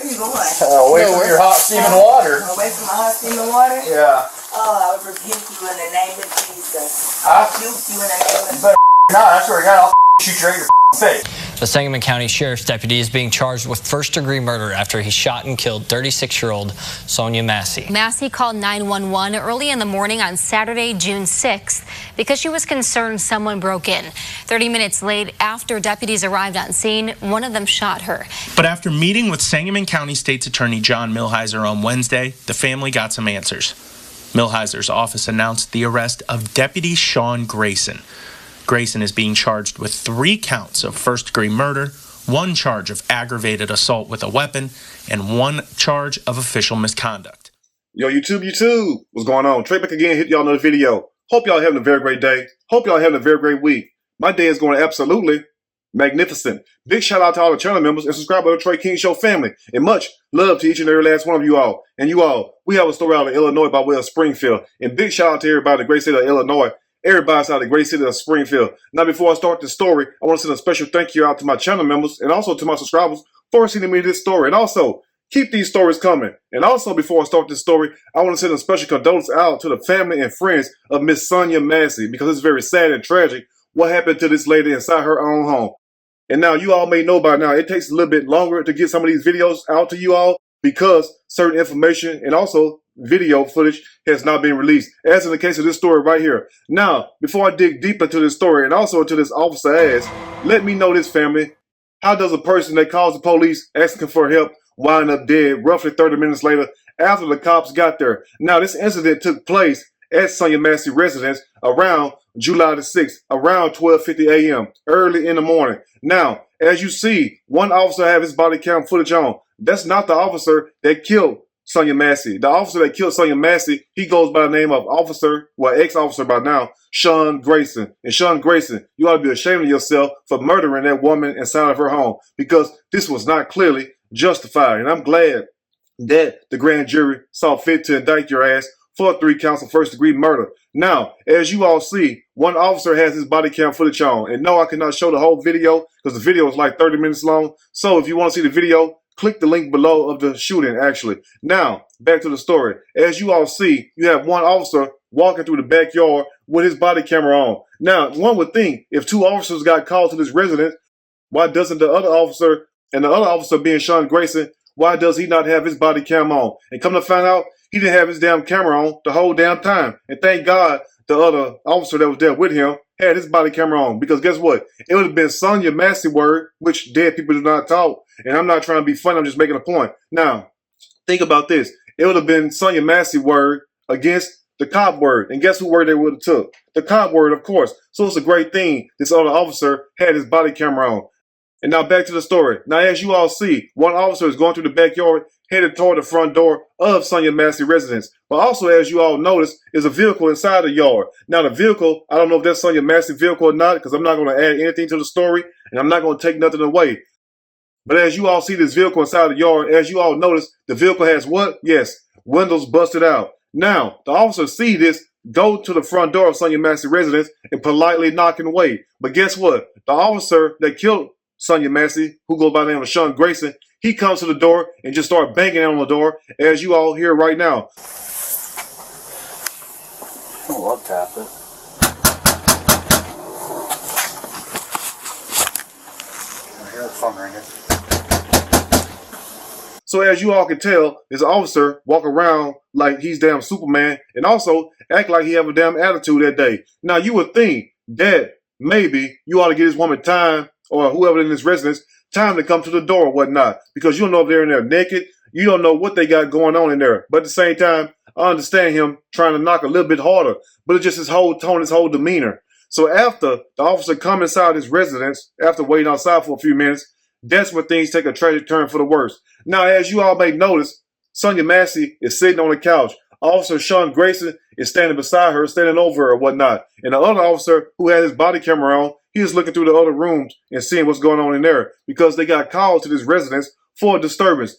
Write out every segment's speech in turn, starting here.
you going? Away from your hot steaming water. Away from my hot steaming water? Yeah. Oh, I would rebuke you in the name of Jesus. I'll rebuke you in the name of Jesus. I swear to God, I'll shoot you right in your face. The Sangamon County Sheriff's deputy is being charged with first-degree murder after he shot and killed 36-year-old Sonia Massey. Massey called 911 early in the morning on Saturday, June 6th, because she was concerned someone broke in. 30 minutes late, after deputies arrived on scene, one of them shot her. But after meeting with Sangamon County State's Attorney John Milhiser on Wednesday, the family got some answers. Milhiser's office announced the arrest of Deputy Sean Grayson. Grayson is being charged with 3 counts of first-degree murder, 1 charge of aggravated assault with a weapon, and 1 charge of official misconduct. Yo, YouTube, what's going on? Trey back again, hit y'all another video. Hope y'all having a very great day. Hope y'all having a very great week. My day is going absolutely magnificent. Big shout out to all the channel members and subscribers to the Trey King Show family. And much love to each and every last one of you all. And you all, we have a story out of Illinois by way of Springfield. And big shout out to everybody in the great state of Illinois. Everybody's out of the great city of Springfield. Now, before I start this story, I want to send a special thank you out to my channel members and also to my subscribers for sending me this story. And also, keep these stories coming. And also, before I start this story, I want to send a special condolence out to the family and friends of Miss Sonia Massey, because it's very sad and tragic what happened to this lady inside her own home. And now, you all may know by now, it takes a little bit longer to get some of these videos out to you all because certain information and also video footage has not been released, as in the case of this story right here. Now, before I dig deep into this story and also into this officer ass, let me know this, family. How does a person that calls the police asking for help wind up dead roughly 30 minutes later after the cops got there? Now, this incident took place at Sonia Massey residence around July the 6th, around 12:50 a.m., early in the morning. Now, as you see, one officer have his body cam footage on. That's not the officer that killed Sonia Massey. The officer that killed Sonia Massey, he goes by the name of ex-officer by now, Sean Grayson. And Sean Grayson, you ought to be ashamed of yourself for murdering that woman inside of her home, because this was not clearly justified. And I'm glad that the grand jury saw fit to indict your ass for 3 counts of first-degree murder. Now, as you all see, one officer has his body cam footage on. And no, I cannot show the whole video because the video is like 30 minutes long. So if you want to see the video, click the link below of the shooting, actually. Now, back to the story. As you all see, you have one officer walking through the backyard with his body camera on. Now, one would think if 2 officers got called to this residence, why doesn't the other officer, and the other officer being Sean Grayson, why does he not have his body cam on? And come to find out, he didn't have his damn camera on the whole damn time. And thank God the other officer that was there with him had his body camera on. Because guess what? It would have been Sonia Massey word, which dead people do not talk. And I'm not trying to be funny, I'm just making a point. Now, think about this. It would have been Sonia Massey word against the cop word. And guess who word they would have took? The cop word, of course. So it's a great thing this other officer had his body camera on. And now back to the story. Now, as you all see, one officer is going through the backyard headed toward the front door of Sonia Massey residence. But also, as you all notice, is a vehicle inside the yard. Now, the vehicle, I don't know if that's Sonia Massey vehicle or not, because I'm not going to add anything to the story, and I'm not going to take nothing away. But as you all see this vehicle inside the yard, as you all notice, the vehicle has what? Yes, windows busted out. Now, the officers see this, go to the front door of Sonia Massey residence and politely knock and wait. But guess what? The officer that killed Sonia Massey, who goes by the name of Sean Grayson, he comes to the door and just start banging on the door, as you all hear right now. Oh, I'll tap it. I hear the phone ringing. So as you all can tell, this officer walk around like he's damn Superman and also act like he have a damn attitude that day. Now, you would think that maybe you ought to give this woman time, or whoever in this residence, time to come to the door or whatnot, because you don't know if they're in there naked. You don't know what they got going on in there. But at the same time, I understand him trying to knock a little bit harder, but it's just his whole tone, his whole demeanor. So after the officer come inside his residence, after waiting outside for a few minutes, that's when things take a tragic turn for the worse. Now, as you all may notice, Sonia Massey is sitting on the couch. Officer Sean Grayson is standing beside her, standing over her or whatnot. And the other officer who had his body camera on, he is looking through the other rooms and seeing what's going on in there, because they got called to this residence for a disturbance.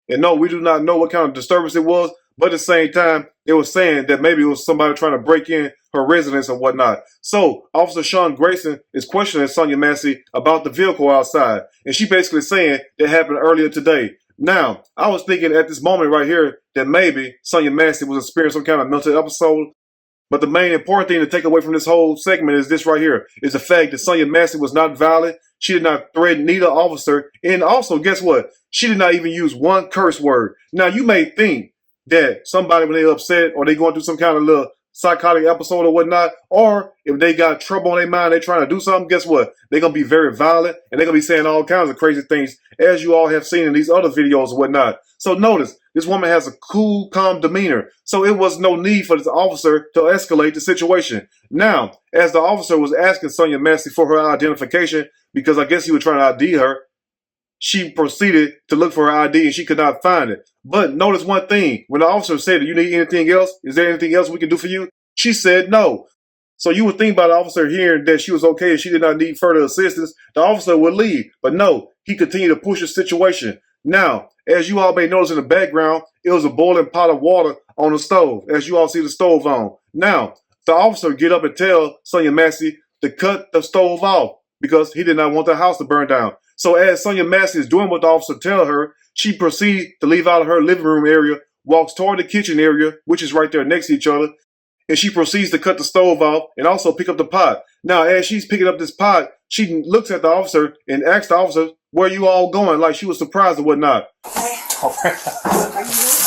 And no, we do not know what kind of disturbance it was, but at the same time, it was saying that maybe it was somebody trying to break in her residence or whatnot. So Officer Sean Grayson is questioning Sonia Massey about the vehicle outside. And she basically saying that happened earlier today. Now, I was thinking at this moment right here that maybe Sonya Massey was experiencing some kind of mental episode. But the main important thing to take away from this whole segment is this right here, is the fact that Sonya Massey was not violent. She did not threaten neither officer. And also, guess what? She did not even use one curse word. Now, you may think that somebody, when they're upset or they going through some kind of little psychotic episode or whatnot, or if they got trouble on their mind, they're trying to do something, guess what? They're going to be very violent and they're going to be saying all kinds of crazy things, as you all have seen in these other videos or whatnot. So notice, this woman has a cool, calm demeanor. So it was no need for this officer to escalate the situation. Now, as the officer was asking Sonya Massey for her identification, because I guess he was trying to ID her, she proceeded to look for her ID and she could not find it. But notice one thing. When the officer said, "Do you need anything else? Is there anything else we can do for you?" She said no. So you would think by the officer hearing that she was okay and she did not need further assistance, the officer would leave. But no, he continued to push the situation. Now, as you all may notice in the background, it was a boiling pot of water on the stove, as you all see the stove on. Now, the officer get up and tell Sonya Massey to cut the stove off because he did not want the house to burn down. So as Sonya Massey is doing what the officer tell her, she proceeds to leave out of her living room area, walks toward the kitchen area, which is right there next to each other, and she proceeds to cut the stove off and also pick up the pot. Now, as she's picking up this pot, she looks at the officer and asks the officer, "Where you all going?" Like she was surprised or whatnot. Hey, where you going?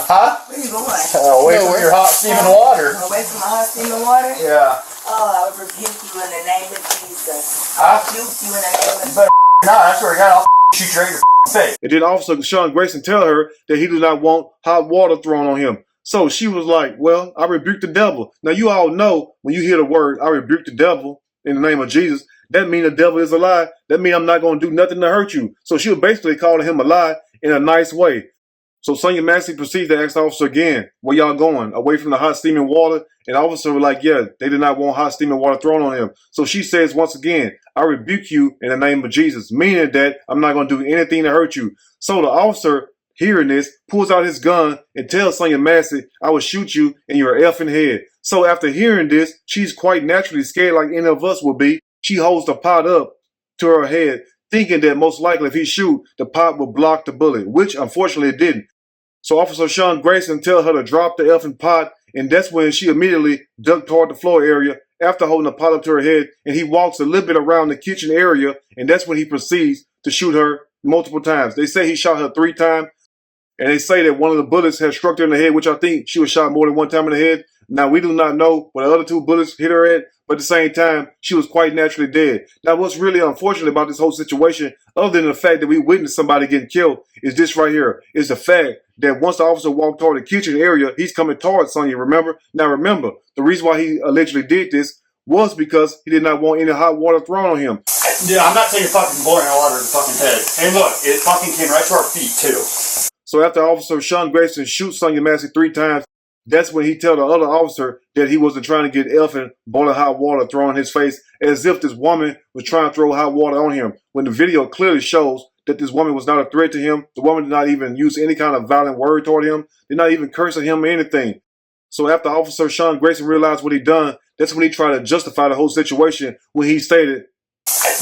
Huh? Where you going? Away from your hot steaming water. Away from the hot steaming water? Yeah. Oh, I rebuke you in the name of Jesus. Huh? I rebuke you in the name of No, I swear to God, I'll shoot you right in your face. And then Officer Sean Grayson tell her that he does not want hot water thrown on him. So she was like, "Well, I rebuke the devil." Now you all know when you hear the word, "I rebuke the devil in the name of Jesus," that means the devil is a lie. That means I'm not going to do nothing to hurt you. So she was basically calling him a lie in a nice way. So Sonya Massey proceeds to ask the officer again, "Where y'all going? Away from the hot steaming water?" And the officer was like, "Yeah, they did not want hot steaming water thrown on him." So she says once again, "I rebuke you in the name of Jesus," meaning that I'm not going to do anything to hurt you. So the officer, hearing this, pulls out his gun and tells Sonya Massey, "I will shoot you in your effing head." So after hearing this, she's quite naturally scared like any of us would be. She holds the pot up to her head, thinking that most likely if he shoot, the pot will block the bullet, which unfortunately it didn't. So Officer Sean Grayson tells her to drop the effing pot, and that's when she immediately ducked toward the floor area after holding the pot up to her head, and he walks a little bit around the kitchen area, and that's when he proceeds to shoot her multiple times. They say he shot her 3 times, and they say that one of the bullets had struck her in the head, which I think she was shot more than one time in the head. Now, we do not know where the other 2 bullets hit her at, but at the same time, she was quite naturally dead. Now, what's really unfortunate about this whole situation, other than the fact that we witnessed somebody getting killed, is this right here. Is the fact that once the officer walked toward the kitchen area, he's coming towards Sonya, remember? Now, remember, the reason why he allegedly did this was because he did not want any hot water thrown on him. Yeah, I'm not taking fucking boiling water to the fucking head. And look, it fucking came right to our feet, too. So after Officer Sean Grayson shoots Sonya Massey 3 times, that's when he tell the other officer that he wasn't trying to get effing boiling hot water thrown in his face, as if this woman was trying to throw hot water on him, when the video clearly shows that this woman was not a threat to him. The woman did not even use any kind of violent word toward him, did not even curse at him or anything. So after Officer Sean Grayson realized what he done, that's when he tried to justify the whole situation when he stated,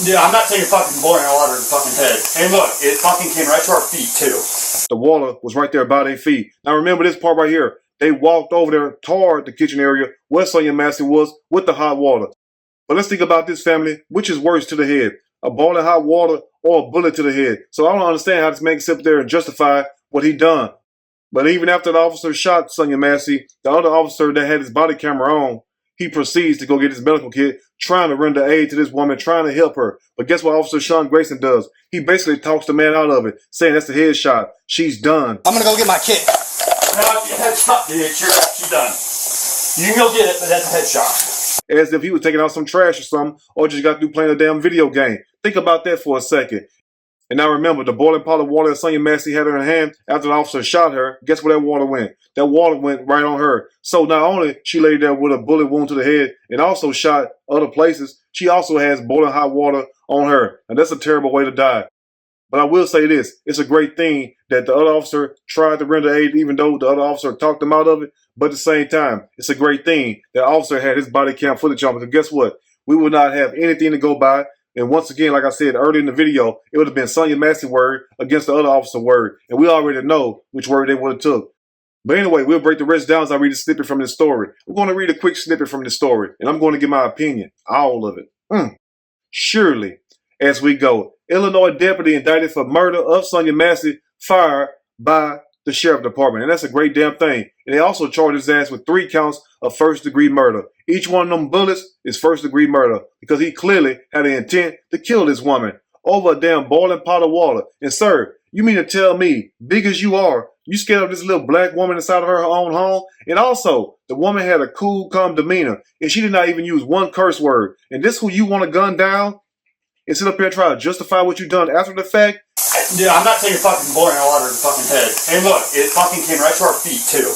"Yeah, I'm not taking fucking boiling water to the fucking head. And look, it fucking came right to our feet, too." the water was right there by their feet. Now remember this part right here. They walked over there toward the kitchen area where Sonya Massey was with the hot water. But let's think about this, family. Which is worse to the head? A boiling hot water or a bullet to the head? So I don't understand how this man can sit there and justify what he done. But even after the officer shot Sonya Massey, the other officer that had his body camera on, he proceeds to go get his medical kit, trying to render aid to this woman, trying to help her. But guess what Officer Sean Grayson does? He basically talks the man out of it, saying that's the headshot. She's done. I'm gonna go get my kit. No, headshot, dude. She's done. You can go get it, but that's a headshot. As if he was taking out some trash or something, or just got through playing a damn video game. Think about that for a second. And now remember, the boiling pot of water that Sonya Massey had in her hand after the officer shot her, guess where that water went? That water went right on her. So not only she laid there with a bullet wound to the head and also shot other places, she also has boiling hot water on her. And that's a terrible way to die. But I will say this, it's a great thing that the other officer tried to render aid even though the other officer talked him out of it. But at the same time, it's a great thing that officer had his body cam footage on, because guess what? We would not have anything to go by. And once again, like I said earlier in the video, it would have been Sonya Massey's word against the other officer's word. And we already know which word they would have took. But anyway, we'll break the rest down as I read a snippet from this story. We're going to read a quick snippet from this story, and I'm going to give my opinion, all of it. Surely, as we go, Illinois deputy indicted for murder of Sonya Massey fired by the sheriff department. And that's a great damn thing. And they also charged his ass with 3 counts of first-degree murder. Each one of them bullets is first-degree murder because he clearly had the intent to kill this woman over a damn boiling pot of water. And sir, you mean to tell me, big as you are, you scared of this little black woman inside of her own home? And also, the woman had a cool, calm demeanor, and she did not even use one curse word. And this who you want to gun down and sit up here and try to justify what you done after the fact? Yeah, I'm not taking fucking boiling water to the fucking head. And look, it fucking came right to our feet, too.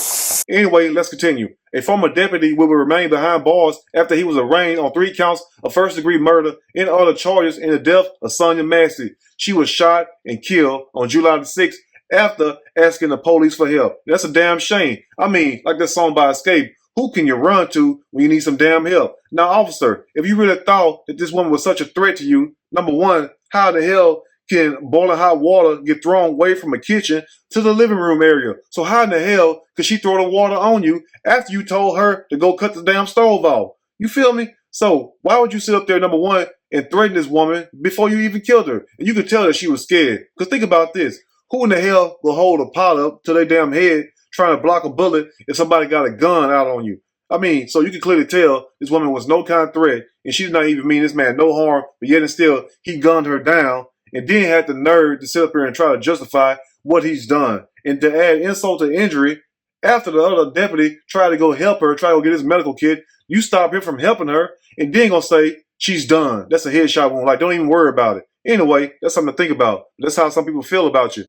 Anyway, let's continue. A former deputy will remain behind bars after he was arraigned on 3 counts of first-degree murder and other charges in the death of Sonya Massey. She was shot and killed on July the 6th after asking the police for help. That's a damn shame. I mean, like that song by Escape, who can you run to when you need some damn help? Now, officer, if you really thought that this woman was such a threat to you, number one, how the hell can boiling hot water get thrown away from a kitchen to the living room area? So how in the hell could she throw the water on you after you told her to go cut the damn stove off? You feel me? So why would you sit up there, number one, and threaten this woman before you even killed her? And you could tell that she was scared. Because think about this. Who in the hell will hold a pot up to their damn head trying to block a bullet if somebody got a gun out on you? I mean, so you can clearly tell this woman was no kind of threat, and she did not even mean this man no harm, but yet and still, he gunned her down and then had the nerve to sit up here and try to justify what he's done. And to add insult to injury, after the other deputy tried to go help her, try to go get his medical kit, you stop him from helping her, and then gonna say, she's done. That's a headshot wound. Like, don't even worry about it. Anyway, that's something to think about. That's how some people feel about you.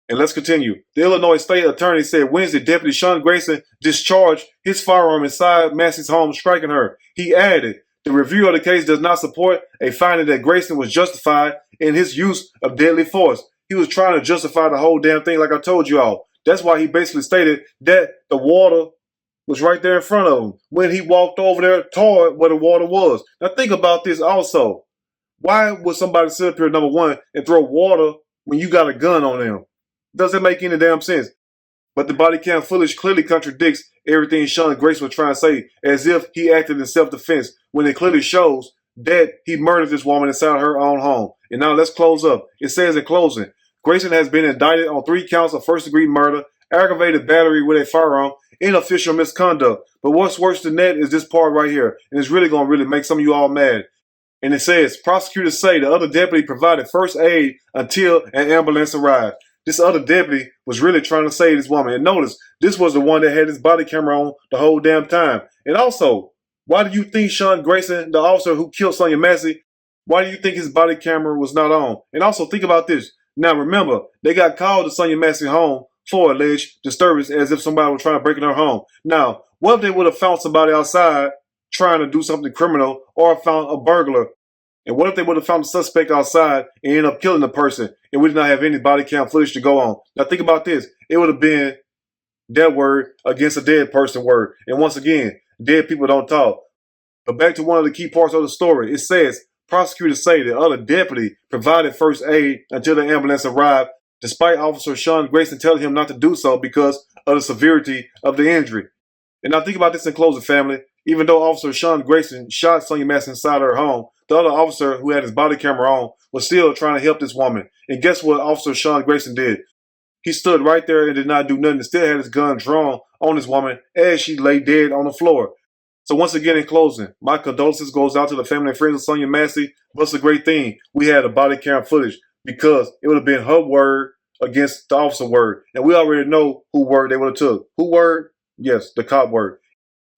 And let's continue. The Illinois state attorney said Wednesday Deputy Sean Grayson discharged his firearm inside Massey's home, striking her. He added, the review of the case does not support a finding that Grayson was justified in his use of deadly force. He was trying to justify the whole damn thing like I told you all. That's why he basically stated that the water was right there in front of him when he walked over there toward where the water was. Now think about this also. Why would somebody sit up here, number one, and throw water when you got a gun on them? Doesn't make any damn sense. But the body cam footage clearly contradicts everything Sean Grayson was trying to say, as if he acted in self-defense, when it clearly shows that he murdered this woman inside her own home. And now let's close up. It says in closing, Grayson has been indicted on 3 counts of first-degree murder, aggravated battery with a firearm, and official misconduct. But what's worse than that is this part right here, and it's really going to make some of you all mad. And it says, prosecutors say the other deputy provided first aid until an ambulance arrived. This other deputy was really trying to save this woman. And notice, this was the one that had his body camera on the whole damn time. And also, why do you think Sean Grayson, the officer who killed Sonya Massey, why do you think his body camera was not on? And also, think about this. Now, remember, they got called to Sonya Massey home for alleged disturbance as if somebody was trying to break in her home. Now, what if they would have found somebody outside trying to do something criminal or found a burglar? And what if they would have found a suspect outside and ended up killing the person and we did not have any body cam footage to go on? Now think about this. It would have been that word against a dead person word. And once again, dead people don't talk. But back to one of the key parts of the story. It says, prosecutors say the other deputy provided first aid until the ambulance arrived, despite Officer Sean Grayson telling him not to do so because of the severity of the injury. And now think about this in closing, family. Even though Officer Sean Grayson shot Sonya Massey inside her home, the other officer who had his body camera on was still trying to help this woman. And guess what Officer Sean Grayson did? He stood right there and did not do nothing and still had his gun drawn on this woman as she lay dead on the floor. So once again, in closing, my condolences goes out to the family and friends of Sonya Massey. But it's a great thing we had a body cam footage because it would have been her word against the officer word. And we already know who word they would have took. Who word? Yes, the cop word.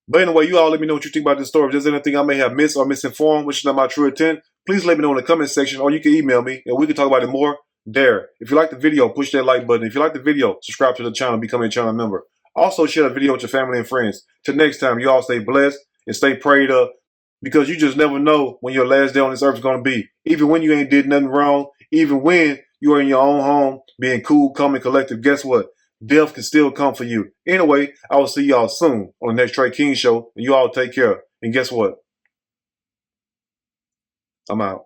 But anyway, you all let me know what you think about this story. If there's anything I may have missed or misinformed, which is not my true intent, please let me know in the comment section, or you can email me and we can talk about it more there. If you like the video, push that like button. If you like the video, subscribe to the channel and become a channel member. Also, share the video with your family and friends. Till next time, you all stay blessed and stay prayed up, because you just never know when your last day on this earth is going to be. Even when you ain't did nothing wrong, even when you are in your own home, being cool, calm, and collective, guess what? Death can still come for you. Anyway, I will see y'all soon on the next Trey King Show. And you all take care. And guess what? I'm out.